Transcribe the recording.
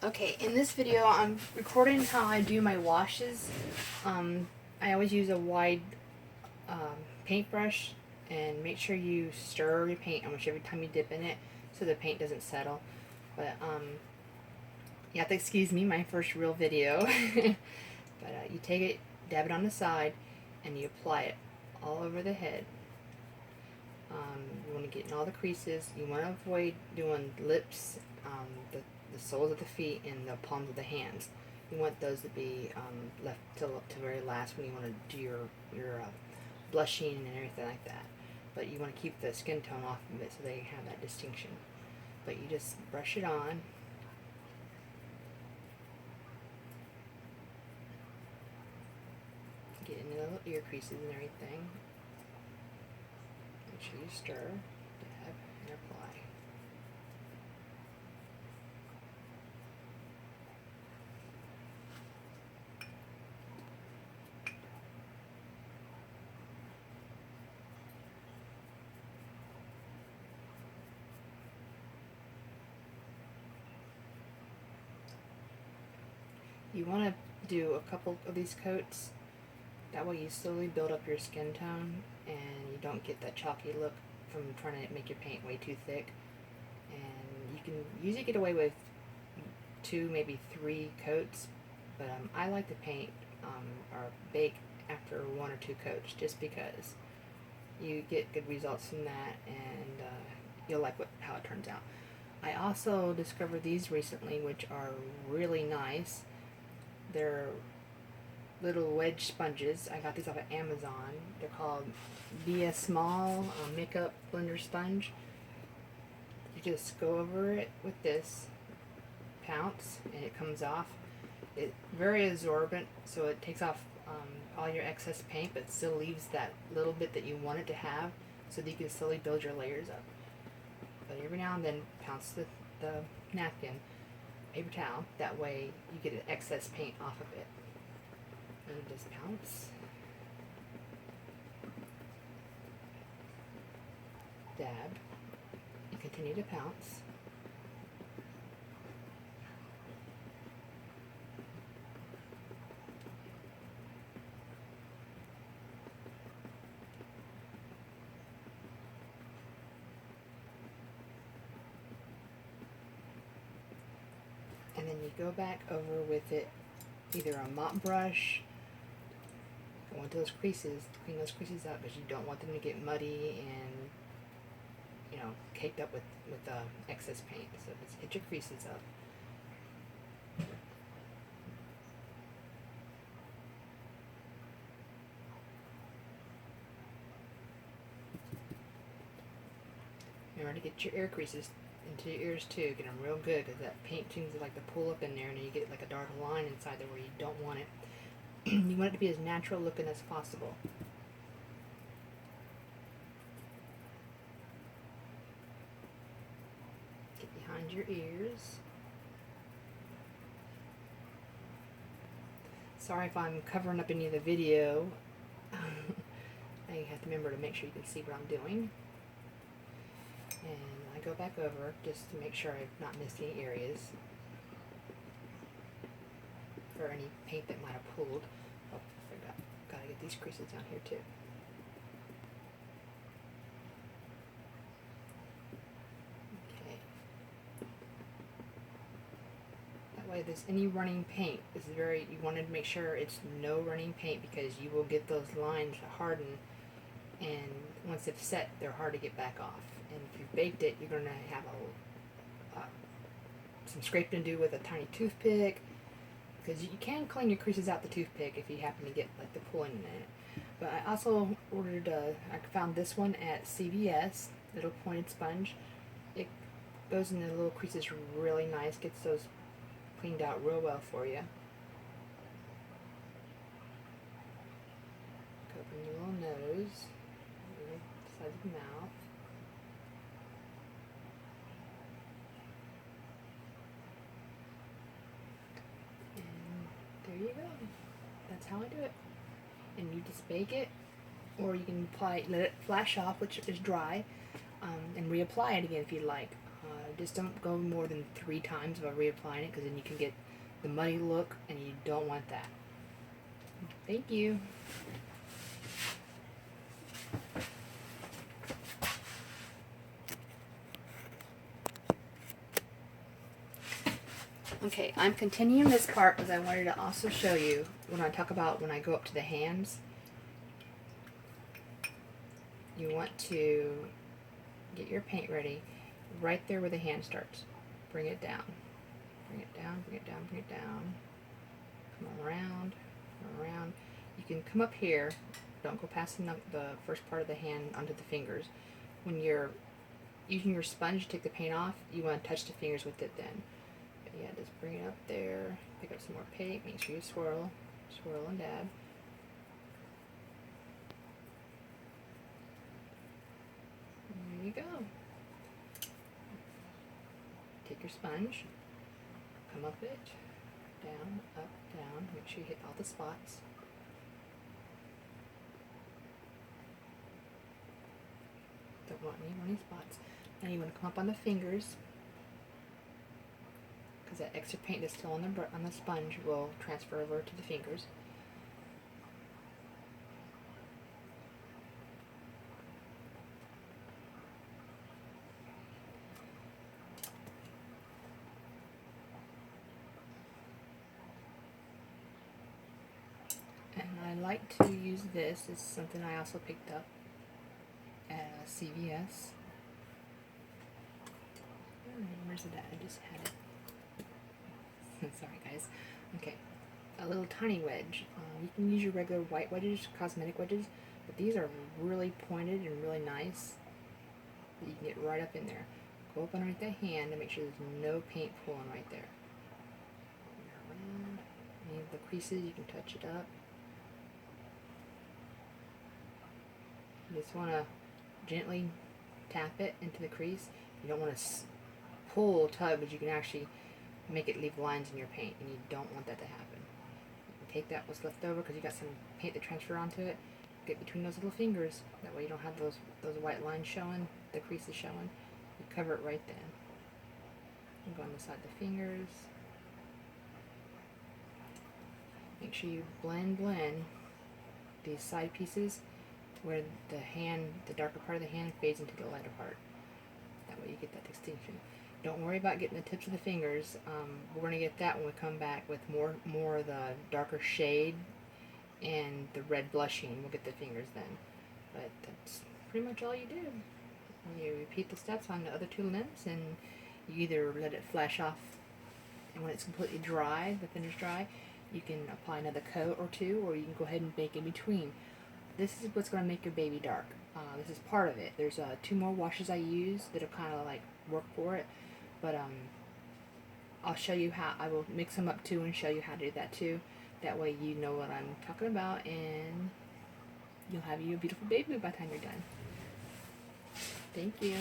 Okay, in this video I'm recording how I do my washes. I always use a wide paintbrush, and make sure you stir your paint almost every time you dip in it so the paint doesn't settle. But you have to excuse me, my first real video. But you take it, dab it on the side, and you apply it all over the head. You want to get in all the creases. You want to avoid doing lips, the soles of the feet, and the palms of the hands. You want those to be left till very last when you want to do your blushing and everything like that. But you want to keep the skin tone off of it so they have that distinction. But you just brush it on. Get in the little ear creases and everything. Make sure you stir, dab, and apply. You want to do a couple of these coats. That way you slowly build up your skin tone and you don't get that chalky look from trying to make your paint way too thick. And you can usually get away with 2, maybe 3 coats, but I like to paint or bake after 1 or 2 coats just because you get good results from that, and you'll like how it turns out. I also discovered these recently, which are really nice. They're little wedge sponges. I got these off of Amazon. They're called Via Small Makeup Blender Sponge. You just go over it with this, pounce, and it comes off. It's very absorbent, so it takes off all your excess paint, but still leaves that little bit that you want it to have, so that you can slowly build your layers up. But every now and then, pounce the napkin, paper towel. That way, you get an excess paint off of it. And you just pounce, dab, and continue to pounce. And then you go back over with it, either a mop brush, go into those creases, clean those creases up, because you don't want them to get muddy and, you know, caked up with excess paint. So just hit your creases up. Remember to get your ear creases into your ears too. Get them real good, because that paint seems to like to pull up in there, and then you get like a dark line inside there where you don't want it. You want it to be as natural looking as possible. Get behind your ears. Sorry if I'm covering up any of the video. I have to remember to make sure you can see what I'm doing. And I go back over just to make sure I've not missed any areas or any paint that might have pulled. Oh, I forgot. Gotta get these creases down here too. Okay. That way, if there's any running paint, this is you want to make sure it's no running paint, because you will get those lines harden, and once they've set, they're hard to get back off. And if you've baked it, you're going to have some scraping to do with a tiny toothpick, because you can clean your creases out the toothpick if you happen to get like the pulling in it. But I also ordered, I found this one at CVS, little pointed sponge. It goes in the little creases really nice, gets those cleaned out real well for you. Go from your little nose, the sides of the mouth. There you go. That's how I do it. And you just bake it, or you can let it flash off, which is dry, and reapply it again if you like. Just don't go more than 3 times while reapplying it, because then you can get the muddy look, and you don't want that. Thank you. Okay, I'm continuing this part because I wanted to also show you when I talk about when I go up to the hands. You want to get your paint ready right there where the hand starts. Bring it down. Bring it down, bring it down, bring it down. Come around, around. You can come up here. Don't go past the first part of the hand onto the fingers. When you're using your sponge to take the paint off, you want to touch the fingers with it then. But yeah, just bring it up there. Pick up some more paint. Make sure you swirl. Swirl and dab. There you go. Take your sponge. Come up it. Down, up, down. Make sure you hit all the spots. Don't want any runny spots. Now you want to come up on the fingers, because that extra paint that's still on the sponge will transfer over to the fingers. And I like to use this. It's something I also picked up at CVS. Where's it at? I just had it. Sorry guys. Okay, a little tiny wedge. You can use your regular white wedges, cosmetic wedges, but these are really pointed and really nice. You can get right up in there. Go up underneath the hand and make sure there's no paint pooling right there. Around. Any of the creases, you can touch it up. You just want to gently tap it into the crease. You don't want to pull tug, but you can actually make it leave lines in your paint, and you don't want that to happen. You can take that what's left over, because you got some paint to transfer onto it. Get between those little fingers. That way you don't have those white lines showing, the creases showing. You cover it right then. And go on the side of the fingers. Make sure you blend these side pieces where the darker part of the hand fades into the lighter part. That way you get that distinction. Don't worry about getting the tips of the fingers. We're going to get that when we come back with more of the darker shade and the red blushing. We'll get the fingers then. But that's pretty much all you do. You repeat the steps on the other 2 limbs, and you either let it flash off, and when it's completely dry, the finish dry, you can apply another coat or 2, or you can go ahead and bake in between. This is what's going to make your baby dark. This is part of it. There's 2 more washes I use that'll kind of like work for it, but I'll show you how. I will mix them up too and show you how to do that too. That way you know what I'm talking about, and you'll have you a beautiful baby by the time you're done. Thank you.